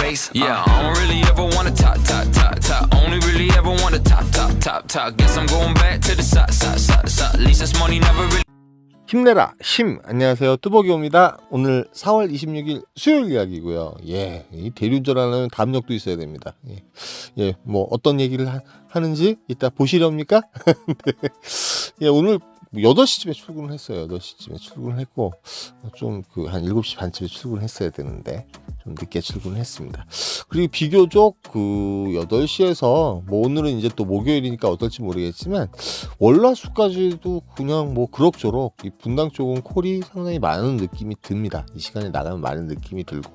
race. Yeah, I don't really ever wanna top, top, top, top. Only really ever wanna top, top, top, top. Guess I'm going back to the side, side, side, side. At least this money never really. 힘내라 힘. 안녕하세요, 뚜벅이옵니다. 오늘 4월 26일 수요일 이야기고요. 예, 이 대리운전하려면 담력도 있어야 됩니다. 예, 뭐 어떤 얘기를 하는지 이따 보시렵니까? 네. 예, 오늘 8시쯤에 출근을 했어요. 8시쯤에 출근을 했고 좀 한 7시 반쯤에 출근을 했어야 되는데 좀 늦게 출근을 했습니다. 그리고 비교적 8시에서 뭐 오늘은 이제 또 목요일이니까 어떨지 모르겠지만 월화수까지도 그냥 뭐 그럭저럭 이 분당 쪽은 콜이 상당히 많은 느낌이 듭니다. 이 시간에 나가면 많은 느낌이 들고,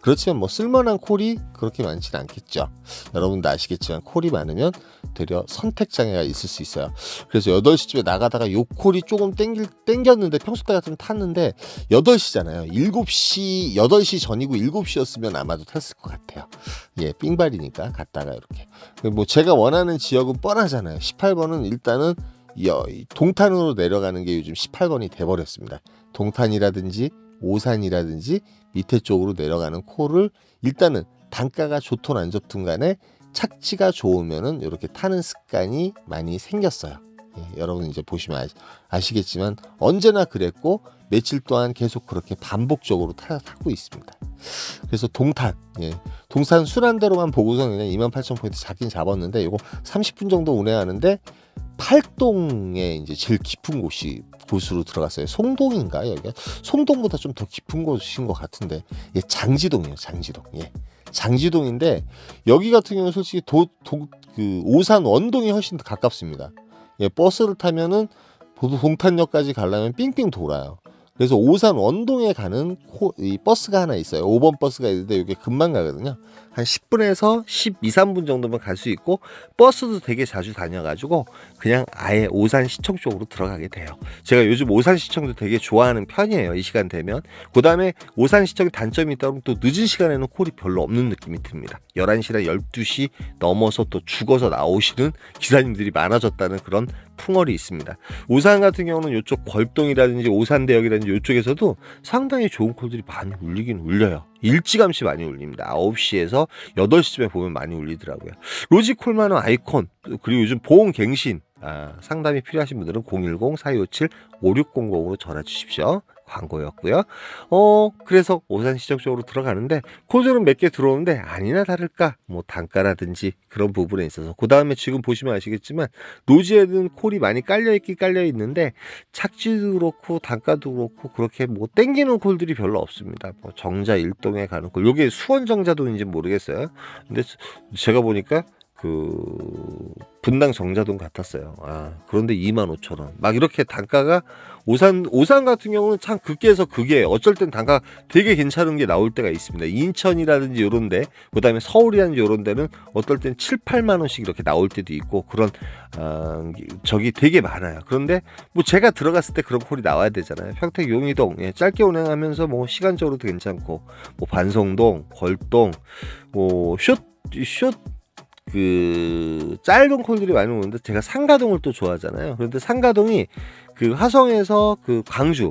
그렇지만 뭐 쓸만한 콜이 그렇게 많지는 않겠죠. 여러분도 아시겠지만 콜이 많으면 되려 선택장애가 있을 수 있어요. 그래서 8시쯤에 나가다가 요 콜이 조금 땡겼는데 평소 때 같으면 탔는데 8시잖아요. 7시, 8시 전이고 7시였으면 아마도 탔을 것 같아요. 예, 삥발이니까 갔다가 이렇게. 뭐 제가 원하는 지역은 뻔하잖아요. 18번은 일단은 동탄으로 내려가는 게 요즘 18번이 돼버렸습니다. 동탄이라든지 오산이라든지 밑에 쪽으로 내려가는 콜을 일단은 단가가 좋든 안 좋든 간에 착지가 좋으면은 이렇게 타는 습관이 많이 생겼어요. 예, 여러분 이제 보시면 아시겠지만 언제나 그랬고 며칠 동안 계속 그렇게 반복적으로 타고 있습니다. 그래서 동탄 순환대로만 보고서 그냥 28,000포인트 잡긴 잡았는데 이거 30분 정도 운행하는데 팔동에 이제 제일 깊은 곳으로 들어갔어요. 송동인가 여기가? 송동보다 좀 더 깊은 곳인 것 같은데, 예, 장지동이에요. 장지동. 예, 장지동인데 여기 같은 경우는 솔직히 오산 원동이 훨씬 더 가깝습니다. 예, 버스를 타면은 동탄역까지 가려면 삥삥 돌아요. 그래서 오산 원동에 가는 이 버스가 하나 있어요. 5번 버스가 있는데 이게 금방 가거든요. 한 10분에서 12, 3분 정도면 갈 수 있고 버스도 되게 자주 다녀가지고 그냥 아예 오산시청 쪽으로 들어가게 돼요. 제가 요즘 오산시청도 되게 좋아하는 편이에요. 이 시간 되면. 그 다음에 오산시청의 단점이 있다면 또 늦은 시간에는 콜이 별로 없는 느낌이 듭니다. 11시나 12시 넘어서 또 죽어서 나오시는 기사님들이 많아졌다는 그런 풍월이 있습니다. 오산 같은 경우는 이쪽 걸동이라든지 오산대역이라든지 이쪽에서도 상당히 좋은 콜들이 많이 울리긴 울려요. 일찌감치 많이 울립니다. 9시에서 8시쯤에 보면 많이 울리더라고요. 로지콜만한 아이콘, 그리고 요즘 보험갱신 상담이 필요하신 분들은 010-4257-5600으로 전화 주십시오. 광고였고요. 그래서 오산시청 쪽으로 들어가는데 콜들은 몇 개 들어오는데 아니나 다를까 뭐 단가라든지 그런 부분에 있어서, 그 다음에 지금 보시면 아시겠지만 노지에는 콜이 많이 깔려 있는데 착지도 그렇고 단가도 그렇고 그렇게 뭐 땡기는 콜들이 별로 없습니다. 뭐 정자 일동에 가는 콜, 요게 수원 정자동인지 모르겠어요. 근데 제가 보니까 분당 정자동 같았어요. 그런데 25,000원 막 이렇게 단가가 오산 같은 경우는 참 극기에서 극이에요. 어쩔 땐 단가 되게 괜찮은 게 나올 때가 있습니다. 인천이라든지 요런데, 그 다음에 서울이라든지 요런 데는 어떨 땐 7, 8만 원씩 이렇게 나올 때도 있고 그런 적이 되게 많아요. 그런데 뭐 제가 들어갔을 때 그런 콜이 나와야 되잖아요. 평택 용의동, 예, 짧게 운행하면서 뭐 시간적으로도 괜찮고 뭐 반성동, 걸동, 뭐 숏 짧은 콜들이 많이 오는데 제가 상가동을 또 좋아하잖아요. 그런데 상가동이 화성에서 광주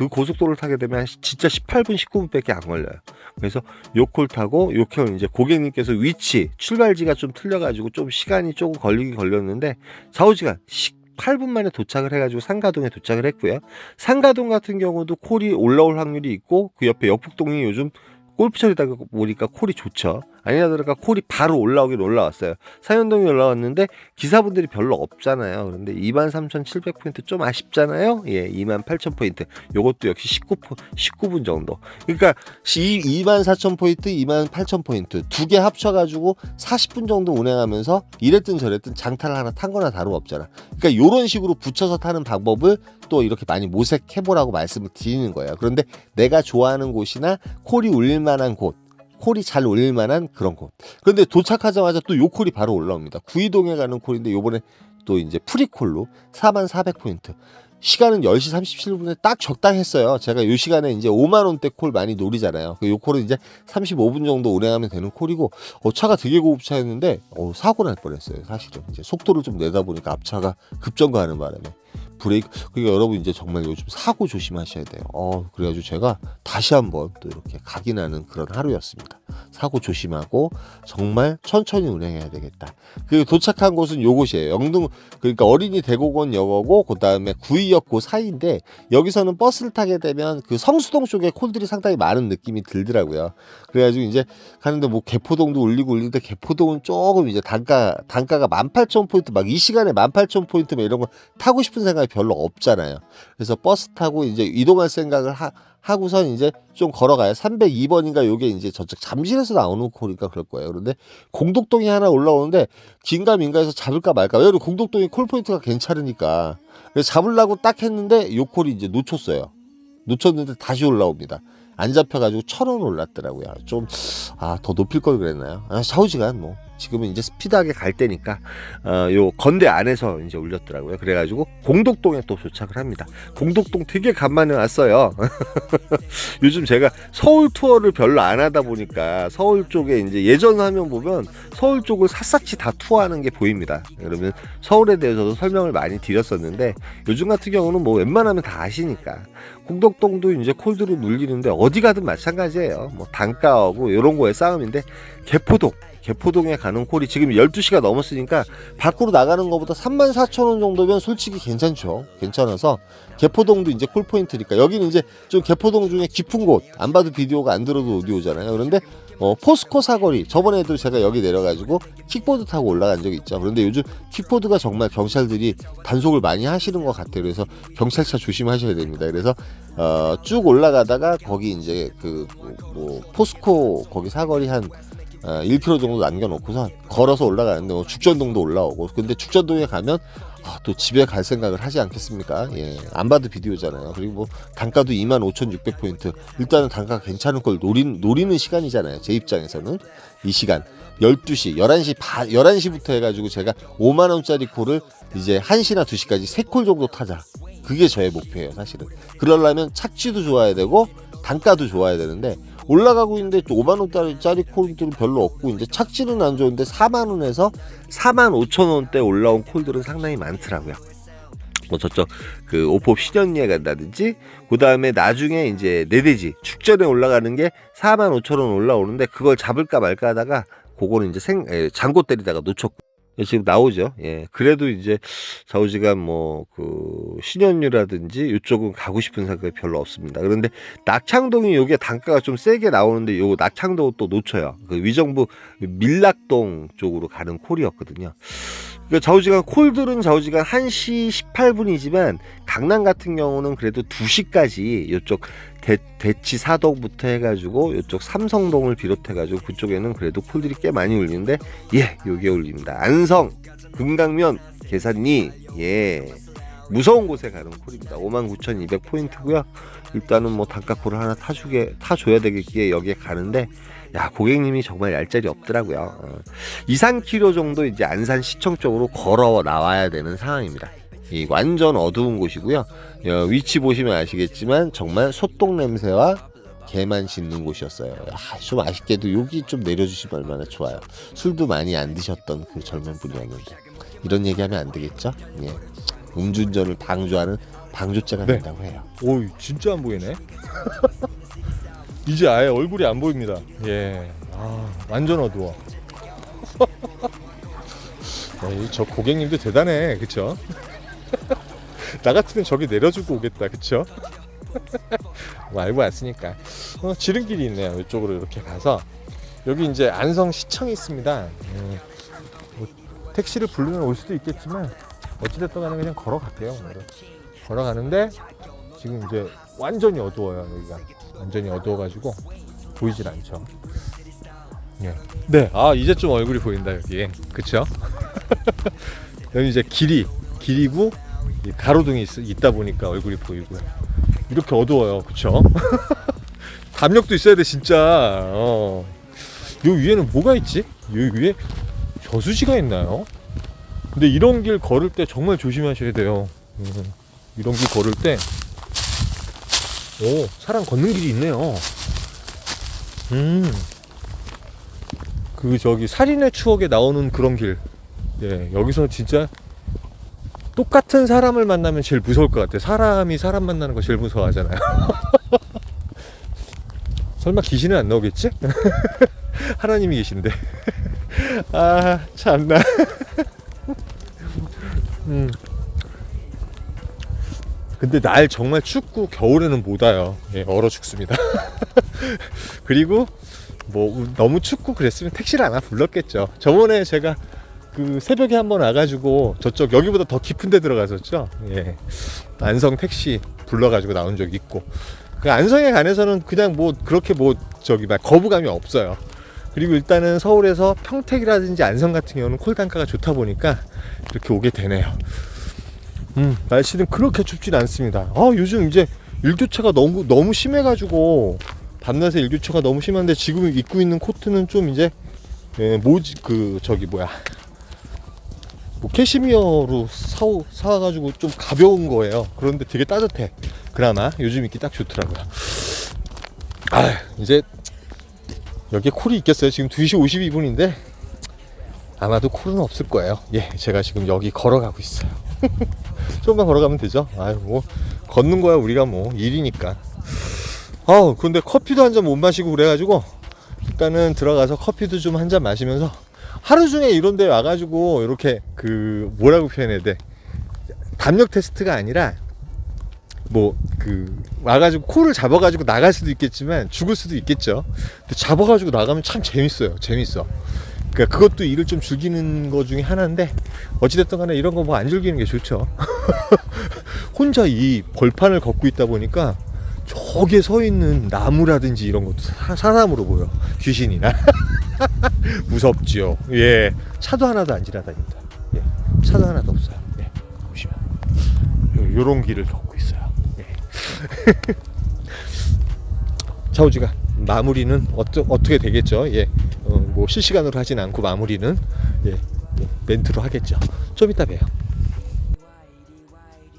고속도로를 타게 되면 진짜 18분 19분밖에 안 걸려요. 그래서 요 콜 타고 요형 이제 고객님께서 위치 출발지가 좀 틀려가지고 좀 시간이 조금 걸렸는데 좌우지간 8분 만에 도착을 해가지고 상가동에 도착을 했고요. 상가동 같은 경우도 콜이 올라올 확률이 있고 그 옆에 역북동이 요즘 골프철이다 보니까 콜이 좋죠. 아니나 다를까 콜이 바로 올라오긴 올라왔어요. 사연동이 올라왔는데 기사분들이 별로 없잖아요. 그런데 23,700포인트 좀 아쉽잖아요. 예, 28,000포인트. 요것도 역시 19분 정도. 그러니까 24,000포인트, 28,000포인트 두 개 합쳐가지고 40분 정도 운행하면서 이랬든 저랬든 장타를 하나 탄 거나 다름없잖아. 그러니까 요런 식으로 붙여서 타는 방법을 또 이렇게 많이 모색해보라고 말씀을 드리는 거예요. 그런데 내가 좋아하는 곳이나 콜이 울릴 만한 곳, 콜이 잘 올릴 만한 그런 곳. 그런데 도착하자마자 또 요 콜이 바로 올라옵니다. 구이동에 가는 콜인데 요번에 또 이제 프리콜로 44,400포인트. 시간은 10시 37분에 딱 적당했어요. 제가 요 시간에 이제 5만원대 콜 많이 노리잖아요. 요 콜은 이제 35분 정도 운행하면 되는 콜이고, 차가 되게 고급차였는데, 사고 날 뻔했어요. 사실은. 이제 속도를 좀 내다 보니까 앞차가 급정거하는 바람에. 브레이크. 그러니까 여러분 이제 정말 요즘 사고 조심하셔야 돼요. 그래가지고 제가 다시 한번 또 이렇게 각인하는 그런 하루였습니다. 사고 조심하고 정말 천천히 운행해야 되겠다. 그리고 도착한 곳은 요곳이에요. 영등, 그러니까 어린이 대공원역하고 그 다음에 구의역 그 사이인데, 여기서는 버스를 타게 되면 그 성수동 쪽에 콜들이 상당히 많은 느낌이 들더라고요. 그래가지고 이제 가는데 뭐 개포동도 울리는데, 개포동은 조금 이제 단가가 18,000포인트, 막 이 시간에 18,000포인트 막 이런 거 타고 싶은 생각이 별로 없잖아요. 그래서 버스 타고 이제 이동할 생각을 하고선 이제 좀 걸어가요. 302번인가 요게 이제 저쪽 잠실에서 나오는 콜이니까 그럴 거예요. 그런데 공덕동이 하나 올라오는데 긴가민가해서 잡을까 말까. 왜냐면 공덕동이 콜 포인트가 괜찮으니까. 그래서 잡으려고 딱 했는데 요 콜이 이제 놓쳤는데 다시 올라옵니다. 안 잡혀가지고 1,000원 올랐더라고요. 좀 더 높일 걸 그랬나요? 샤오지간 뭐 지금은 이제 스피드하게 갈 때니까 요 건대 안에서 이제 올렸더라고요. 그래가지고 공덕동에 또 도착을 합니다. 공덕동 되게 간만에 왔어요. 요즘 제가 서울 투어를 별로 안 하다 보니까 서울 쪽에 이제 예전 화면 보면 서울 쪽을 샅샅이 다 투어하는 게 보입니다. 그러면 서울에 대해서도 설명을 많이 드렸었는데, 요즘 같은 경우는 뭐 웬만하면 다 아시니까 공덕동도 이제 콜드로 물리는데 어디 가든 마찬가지예요. 뭐 단가하고 이런 거에 싸움인데, 개포동에 가는 콜이 지금 12시가 넘었으니까 밖으로 나가는 것보다 34,000원 정도면 솔직히 괜찮죠. 괜찮아서 개포동도 이제 콜포인트니까, 여기는 이제 좀 개포동 중에 깊은 곳, 안 봐도 비디오가 안 들어도 오디오잖아요. 그런데 포스코 사거리, 저번에도 제가 여기 내려가지고 킥보드 타고 올라간 적이 있죠. 그런데 요즘 킥보드가 정말 경찰들이 단속을 많이 하시는 것 같아요. 그래서 경찰차 조심하셔야 됩니다. 그래서 쭉 올라가다가 거기 이제 뭐 포스코 거기 사거리 한 1km 정도 남겨놓고서 걸어서 올라가는데, 죽전동도 올라오고. 근데 죽전동에 가면 또 집에 갈 생각을 하지 않겠습니까? 예, 안 봐도 비디오잖아요. 그리고 뭐 단가도 25,600포인트. 일단은 단가가 괜찮은 걸 노리는 시간이잖아요. 제 입장에서는 이 시간 12시, 11시부터 해가지고 제가 5만원짜리 콜을 이제 1시나 2시까지 3콜 정도 타자. 그게 저의 목표예요, 사실은. 그러려면 착지도 좋아야 되고 단가도 좋아야 되는데, 올라가고 있는데 5만원짜리 콜들은 별로 없고, 이제 착지는 안 좋은데 4만원에서 45,000원대 올라온 콜들은 상당히 많더라고요. 뭐 저쪽 오포 신현리에 간다든지, 그 다음에 나중에 이제 내대지 축전에 올라가는 게 45,000원 올라오는데, 그걸 잡을까 말까 하다가 그거는 이제 장고 때리다가 놓쳤고, 지금 나오죠. 예. 그래도 이제 좌우지간 뭐 신현유라든지 이쪽은 가고 싶은 생각이 별로 없습니다. 그런데 낙창동이 요게 단가가 좀 세게 나오는데, 요 낙창동 또 놓쳐요. 위정부 밀락동 쪽으로 가는 콜이었거든요. 그러니까 좌우지간 콜들은 좌우지간 1시 18분이지만 강남 같은 경우는 그래도 2시까지 요쪽 대치 사동부터 해가지고 요쪽 삼성동을 비롯해가지고 그쪽에는 그래도 콜들이 꽤 많이 울리는데, 예, 요게 울립니다. 안성, 금강면, 계산리, 예, 무서운 곳에 가는 콜입니다. 59,200포인트고요. 일단은 뭐 단가 콜을 하나 타줘야 되겠기에 여기에 가는데, 야, 고객님이 정말 얄짤이 없더라고요. 2-3km 정도 이제 안산 시청 쪽으로 걸어 나와야 되는 상황입니다. 완전 어두운 곳이고요. 위치 보시면 아시겠지만 정말 소똥 냄새와 개만 짖는 곳이었어요. 좀 아쉽게도 여기 좀 내려주시면 얼마나 좋아요. 술도 많이 안 드셨던 그 젊은 분이었는데, 이런 얘기하면 안 되겠죠? 예. 음주운전을 방조하는 방조죄가 된다고 해요. 오, 진짜 안 보이네. 이제 아예 얼굴이 안 보입니다. 예, 완전 어두워. 에이, 저 고객님도 대단해, 그쵸? 나 같으면 저기 내려주고 오겠다, 그쵸? 뭐 알고 왔으니까. 지름길이 있네요. 이쪽으로 이렇게 가서 여기 이제 안성시청이 있습니다. 뭐 택시를 부르면 올 수도 있겠지만 어찌됐든 간에 그냥 걸어갈게요. 걸어가는데 지금 이제 완전히 어두워요. 여기가 완전히 어두워가지고 보이질 않죠. 네. 네. 이제 좀 얼굴이 보인다 여기. 그쵸? 여기 이제 길이고 가로등이 있다 보니까 얼굴이 보이고요. 이렇게 어두워요. 그쵸? 담력도 있어야 돼 진짜. 요 위에는 뭐가 있지? 여기 위에 저수지가 있나요? 근데 이런 길 걸을 때 정말 조심하셔야 돼요. 이런 길 걸을 때 사람 걷는 길이 있네요. 저기 살인의 추억에 나오는 그런 길. 예, 여기서 진짜 똑같은 사람을 만나면 제일 무서울 것 같아요. 사람이 사람 만나는 거 제일 무서워하잖아요. 설마 귀신은 안 나오겠지? 하나님이 계신데. 아 참나. 근데 날 정말 춥고 겨울에는 못 와요. 예, 얼어 죽습니다. 그리고 뭐 너무 춥고 그랬으면 택시를 하나 불렀겠죠. 저번에 제가 그 새벽에 한번 와가지고 저쪽 여기보다 더 깊은 데 들어갔었죠. 예, 안성 택시 불러가지고 나온 적이 있고, 그 안성에 관해서는 그냥 뭐 그렇게 뭐 저기 막 거부감이 없어요. 그리고 일단은 서울에서 평택이라든지 안성 같은 경우는 콜 단가가 좋다 보니까 이렇게 오게 되네요. 날씨는 그렇게 춥진 않습니다. 요즘 이제 일교차가 너무 심해가지고 밤낮에 일교차가 너무 심한데, 지금 입고 있는 코트는 좀 이제 캐시미어로 사와가지고 좀 가벼운 거예요. 그런데 되게 따뜻해. 그나마 요즘 입기 딱 좋더라고요. 이제 여기에 콜이 있겠어요. 지금 2시 52분인데 아마도 콜은 없을 거예요. 예, 제가 지금 여기 걸어가고 있어요. 조금만 걸어가면 되죠. 뭐 걷는 거야 우리가 뭐 일이니까. 근데 커피도 한 잔 못 마시고 그래가지고 일단은 들어가서 커피도 좀 한 잔 마시면서, 하루 중에 이런 데 와가지고 이렇게 뭐라고 표현해야 돼, 담력 테스트가 아니라 와가지고 코를 잡아가지고 나갈 수도 있겠지만 죽을 수도 있겠죠. 근데 잡아가지고 나가면 참 재밌어. 그러니까 그것도 일을 좀 즐기는 거 중에 하나인데, 어찌됐든 간에 이런 거 뭐 안 즐기는 게 좋죠. 혼자 이 벌판을 걷고 있다 보니까 저기에 서 있는 나무라든지 이런 것도 사람으로 보여. 귀신이나. 무섭지요. 예, 차도 하나도 안 지나다닙니다. 예, 차도 하나도 없어요. 예, 보시면 요런 길을 걷고 있어요. 예. 차오지가 마무리는 어떻게 되겠죠. 예, 뭐 실시간으로 하진 않고 마무리는 멘트로 하겠죠. 좀 이따 봬요.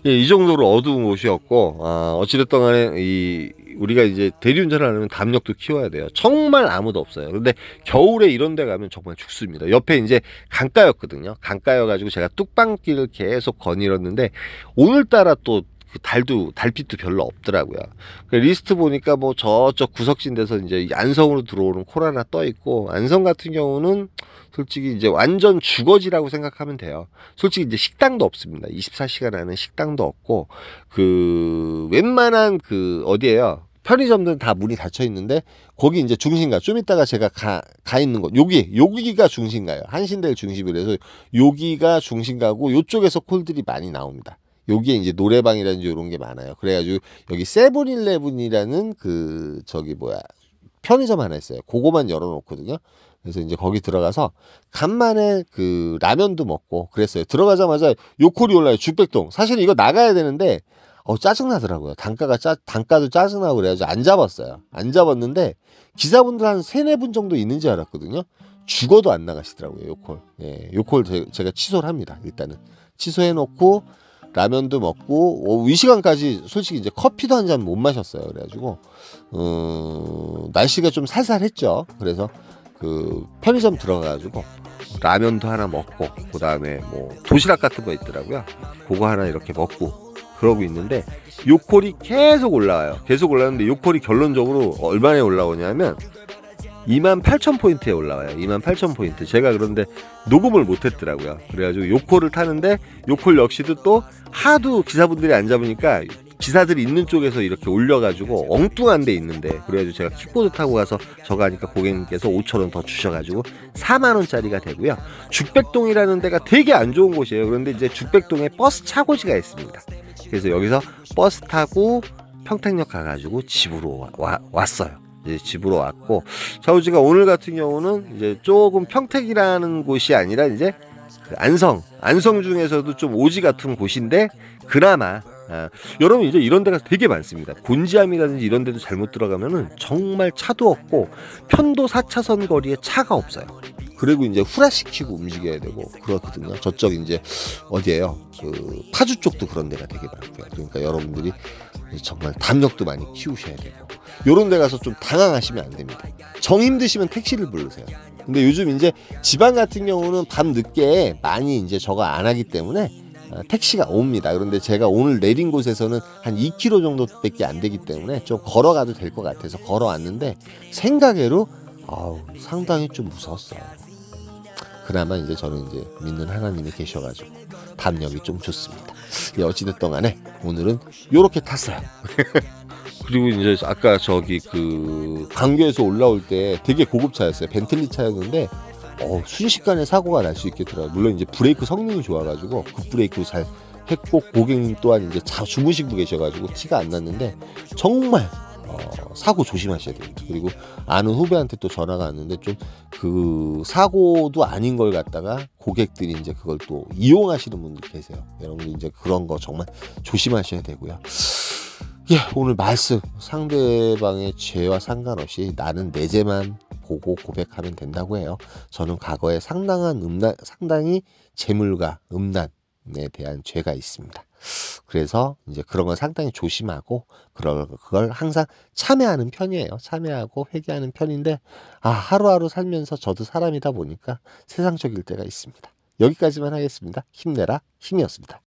예, 이 정도로 어두운 곳이었고, 어찌됐든 간에 우리가 이제 대리운전을 하려면 담력도 키워야 돼요. 정말 아무도 없어요. 근데 겨울에 이런 데 가면 정말 죽습니다. 옆에 이제 강가였거든요. 강가여가지고 제가 뚝방길을 계속 거닐었는데, 오늘따라 또 달빛도 별로 없더라고요. 리스트 보니까 뭐 저쪽 구석진 데서 이제 안성으로 들어오는 콜 하나 떠 있고, 안성 같은 경우는 솔직히 이제 완전 주거지라고 생각하면 돼요. 솔직히 이제 식당도 없습니다. 24시간 하는 식당도 없고, 웬만한 어디에요? 편의점들은 다 문이 닫혀 있는데, 거기 이제 중심가, 좀 이따가 제가 가 있는 곳, 여기가 중심가예요. 한신대를 중심으로 해서 여기가 중심가고, 요쪽에서 콜들이 많이 나옵니다. 여기에 이제 노래방이라든지 이런 게 많아요. 그래가지고 여기 세븐일레븐이라는 편의점 하나 있어요. 그거만 열어놓거든요. 그래서 이제 거기 들어가서 간만에 라면도 먹고 그랬어요. 들어가자마자 요콜이 올라요. 죽백동. 사실 이거 나가야 되는데 짜증나더라고요. 단가도 짜증나고 그래가지고 안 잡았어요. 안 잡았는데 기사분들 한 3-4분 정도 있는지 알았거든요. 죽어도 안 나가시더라고요. 요콜. 예, 요콜 제가 취소를 합니다. 일단은 취소해놓고 라면도 먹고, 이 시간까지 솔직히 이제 커피도 한 잔 못 마셨어요. 그래가지고 날씨가 좀 살살했죠. 그래서 편의점 들어가가지고 라면도 하나 먹고, 그 다음에 뭐 도시락 같은 거 있더라고요. 그거 하나 이렇게 먹고 그러고 있는데, 요콜이 계속 올라와요. 계속 올라오는데 요콜이 결론적으로 얼마나 올라오냐면 28,000포인트에 올라와요. 28,000포인트. 제가 그런데 녹음을 못했더라고요. 그래가지고 요콜을 타는데, 요콜 역시도 또 하도 기사분들이 안 잡으니까 기사들이 있는 쪽에서 이렇게 올려가지고 엉뚱한 데 있는데, 그래가지고 제가 킥보드 타고 가서 저거 하니까 고객님께서 5,000원 더 주셔가지고 40,000원짜리가 되고요. 죽백동이라는 데가 되게 안 좋은 곳이에요. 그런데 이제 죽백동에 버스 차고지가 있습니다. 그래서 여기서 버스 타고 평택역 가가지고 집으로 왔어요. 이제 집으로 왔고, 차오지가 오늘 같은 경우는 이제 조금 평택이라는 곳이 아니라 이제 안성 중에서도 좀 오지 같은 곳인데, 그나마 여러분 이제 이런 데가 되게 많습니다. 곤지암이라든지 이런 데도 잘못 들어가면은 정말 차도 없고, 편도 4차선 거리에 차가 없어요. 그리고 이제 후라시키고 움직여야 되고 그렇거든요. 저쪽 이제 어디예요? 파주 쪽도 그런 데가 되게 많고요. 그러니까 여러분들이 정말 담력도 많이 키우셔야 되고, 요런 데 가서 좀 당황하시면 안 됩니다. 정 힘드시면 택시를 부르세요. 근데 요즘 이제 지방 같은 경우는 밤 늦게 많이 이제 저거 안 하기 때문에 택시가 옵니다. 그런데 제가 오늘 내린 곳에서는 한 2km 정도밖에 안 되기 때문에 좀 걸어가도 될 것 같아서 걸어왔는데, 생각외로 상당히 좀 무서웠어요. 그나마 이제 저는 이제 믿는 하나님이 계셔가지고 담력이 좀 좋습니다. 예, 어찌됐든 간에 오늘은 요렇게 탔어요. 그리고 이제 아까 저기 그 강교에서 올라올 때 되게 고급 차였어요. 벤틀리 차였는데 순식간에 사고가 날 수 있겠더라고요. 물론 이제 브레이크 성능이 좋아가지고 급브레이크로 잘 했고, 고객님 또한 이제 주무시고 계셔가지고 티가 안 났는데 정말 사고 조심하셔야 됩니다. 그리고 아는 후배한테 또 전화가 왔는데 좀 그 사고도 아닌 걸 갖다가 고객들이 이제 그걸 또 이용하시는 분들 계세요. 여러분 이제 그런 거 정말 조심하셔야 되고요. 예, 오늘 말씀 상대방의 죄와 상관없이 나는 내 죄만 보고 고백하면 된다고 해요. 저는 과거에 상당히 재물과 음란에 대한 죄가 있습니다. 그래서 이제 그런 걸 상당히 조심하고 그걸 항상 참회하는 편이에요. 참회하고 회개하는 편인데 하루하루 살면서 저도 사람이다 보니까 세상적일 때가 있습니다. 여기까지만 하겠습니다. 힘내라 힘이었습니다.